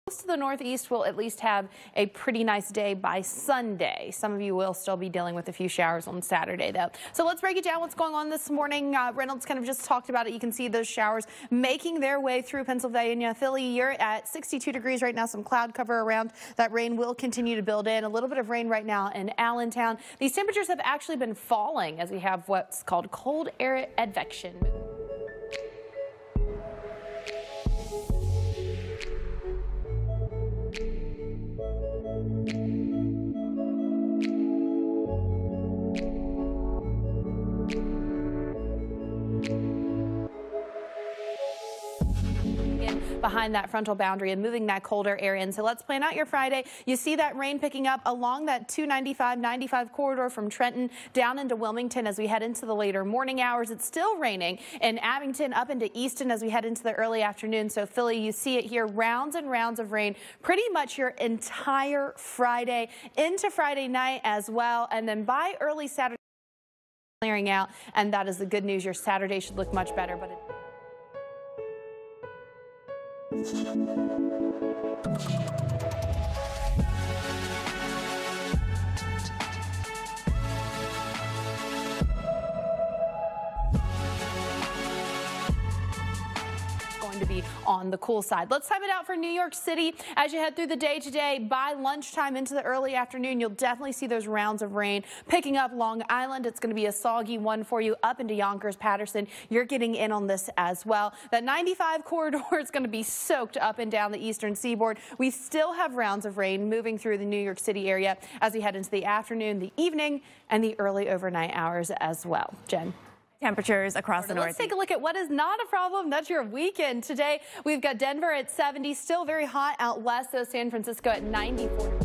Most of the Northeast will at least have a pretty nice day by Sunday. Some of you will still be dealing with a few showers on Saturday, though. So let's break it down what's going on this morning. Reynolds kind of just talked about it. You can see those showers making their way through Pennsylvania. Philly, you're at 62 degrees right now, some cloud cover around. That rain will continue to build in. A little bit of rain right now in Allentown. These temperatures have actually been falling as we have what's called cold air advection. Behind that frontal boundary and moving that colder air in. So let's plan out your Friday. You see that rain picking up along that 295-95 corridor from Trenton down into Wilmington as we head into the later morning hours. It's still raining in Abington up into Easton as we head into the early afternoon. So Philly, you see it here, rounds and rounds of rain pretty much your entire Friday into Friday night as well. And then by early Saturday, clearing out. And that is the good news. Your Saturday should look much better. But going to be on the cool side. Let's time it out for New York City. As you head through the day today, by lunchtime into the early afternoon, you'll definitely see those rounds of rain picking up Long Island. It's going to be a soggy one for you up into Yonkers, Patterson. You're getting in on this as well. That 95 corridor is going to be soaked up and down the eastern seaboard. We still have rounds of rain moving through the New York City area as we head into the afternoon, the evening, and the early overnight hours as well. Jen. Temperatures across the Northeast. Let's take a look at what is not a problem. That's your weekend. Today, we've got Denver at 70, still very hot out west, though San Francisco at 94.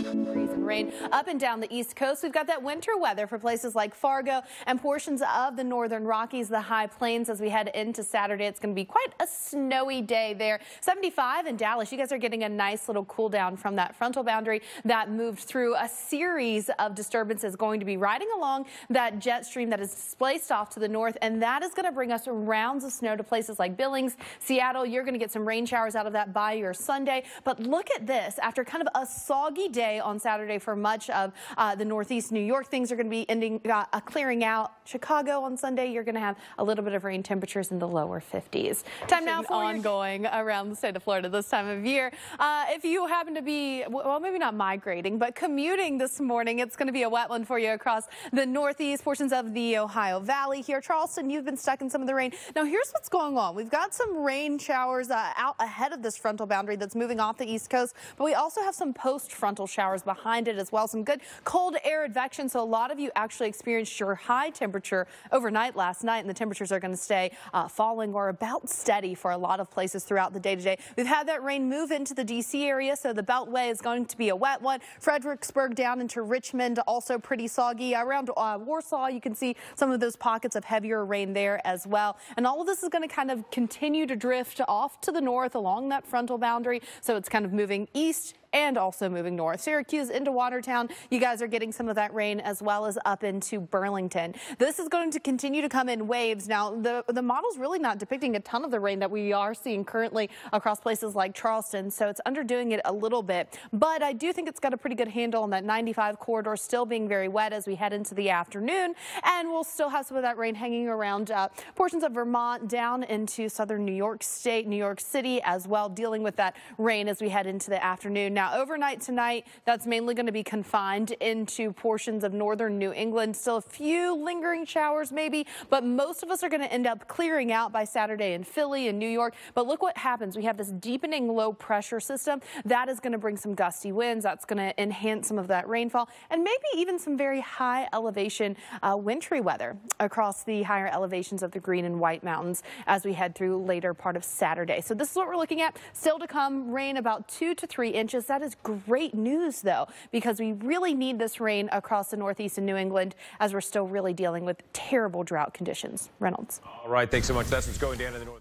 And rain up and down the East Coast. We've got that winter weather for places like Fargo and portions of the northern Rockies, the high plains as we head into Saturday. It's going to be quite a snowy day there. 75 in Dallas. You guys are getting a nice little cool down from that frontal boundary that moved through a series of disturbances going to be riding along that jet stream that is displaced off to the north, and that is going to bring us rounds of snow to places like Billings, Seattle. You're going to get some rain showers out of that by your Sunday. But look at this. After kind of a soggy day on Saturday for much of the Northeast New York, things are going to be ending clearing out. Chicago on Sunday, you're going to have a little bit of rain, temperatures in the lower 50s. Time now for ongoing around the state of Florida this time of year. If you happen to be, well, maybe not migrating, but commuting this morning, it's going to be a wet one for you across the Northeast, portions of the Ohio Valley here. Charleston, you've been stuck in some of the rain. Now, here's what's going on. We've got some rain showers out ahead of this frontal boundary that's moving off the East Coast, but we also have some post-frontal showers behind it as well. Some good cold air advection. So a lot of you actually experienced your high temperature overnight last night, and the temperatures are going to stay falling or about steady for a lot of places throughout the day today. We've had that rain move into the D.C. area, so the Beltway is going to be a wet one. Fredericksburg down into Richmond, also pretty soggy. Around Warsaw, you can see some of those pockets of heavier rain there as well. And all of this is going to kind of continue to drift off to the north along that frontal boundary. So it's kind of moving east and also moving north. Syracuse into Watertown, you guys are getting some of that rain as well as up into Burlington. This is going to continue to come in waves. Now, the model's really not depicting a ton of the rain that we are seeing currently across places like Charleston, so it's underdoing it a little bit. But I do think it's got a pretty good handle on that 95 corridor still being very wet as we head into the afternoon, and we'll still have some of that rain hanging around portions of Vermont down into southern New York State, New York City as well, dealing with that rain as we head into the afternoon. Now, overnight tonight, that's mainly going to be confined into portions of northern New England. Still a few lingering showers maybe, but most of us are going to end up clearing out by Saturday in Philly and New York. But look what happens. We have this deepening low pressure system. That is going to bring some gusty winds. That's going to enhance some of that rainfall and maybe even some very high elevation wintry weather across the higher elevations of the Green and White Mountains as we head through later part of Saturday. So this is what we're looking at. Still to come, rain about 2 to 3 inches. That is great news, though, because we really need this rain across the Northeast and New England as we're still really dealing with terrible drought conditions. Reynolds. All right, thanks so much. That's what's going down in the north.